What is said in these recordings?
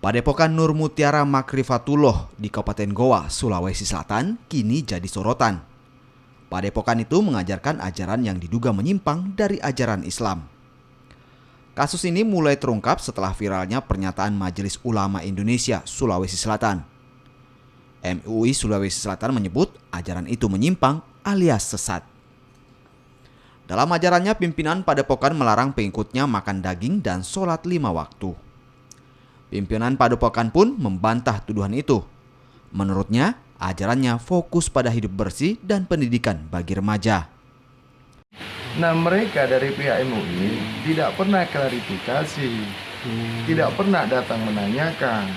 Padepokan Nur Mutiara Makrifatullah di Kabupaten Goa, Sulawesi Selatan kini jadi sorotan. Padepokan itu mengajarkan ajaran yang diduga menyimpang dari ajaran Islam. Kasus ini mulai terungkap setelah viralnya pernyataan Majelis Ulama Indonesia Sulawesi Selatan. MUI Sulawesi Selatan menyebut ajaran itu menyimpang alias sesat. Dalam ajarannya, pimpinan padepokan melarang pengikutnya makan daging dan sholat 5 waktu. Pimpinan padepokan pun membantah tuduhan itu. Menurutnya, ajarannya fokus pada hidup bersih dan pendidikan bagi remaja. Nah, mereka dari pihak MUI tidak pernah klarifikasi, tidak pernah datang menanyakan.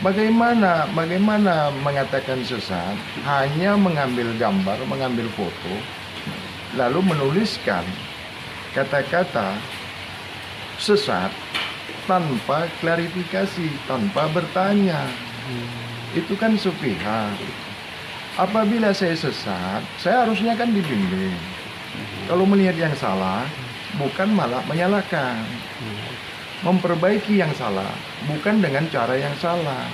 Bagaimana mengatakan sesat, hanya mengambil gambar, mengambil foto, lalu menuliskan kata-kata sesat tanpa klarifikasi, tanpa bertanya. Itu kan sepihak. Apabila saya sesat, saya harusnya kan dibimbing. Kalau melihat yang salah, bukan malah menyalahkan. Memperbaiki yang salah, bukan dengan cara yang salah.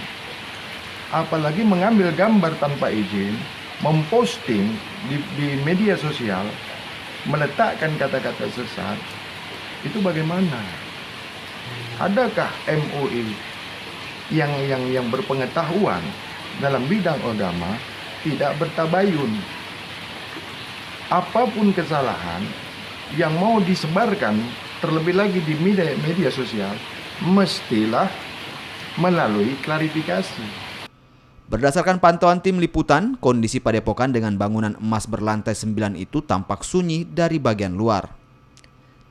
Apalagi mengambil gambar tanpa izin, memposting di media sosial, meletakkan kata-kata sesat, itu bagaimana? Adakah MUI yang berpengetahuan dalam bidang agama tidak bertabayun? Apapun kesalahan yang mau disebarkan, terlebih lagi di media sosial, mestilah melalui klarifikasi. Berdasarkan pantauan tim liputan, kondisi padepokan dengan bangunan emas berlantai 9 itu tampak sunyi dari bagian luar.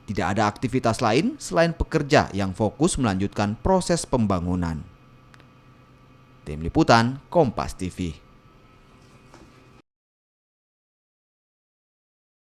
Tidak ada aktivitas lain selain pekerja yang fokus melanjutkan proses pembangunan. Tim Liputan, Kompas TV.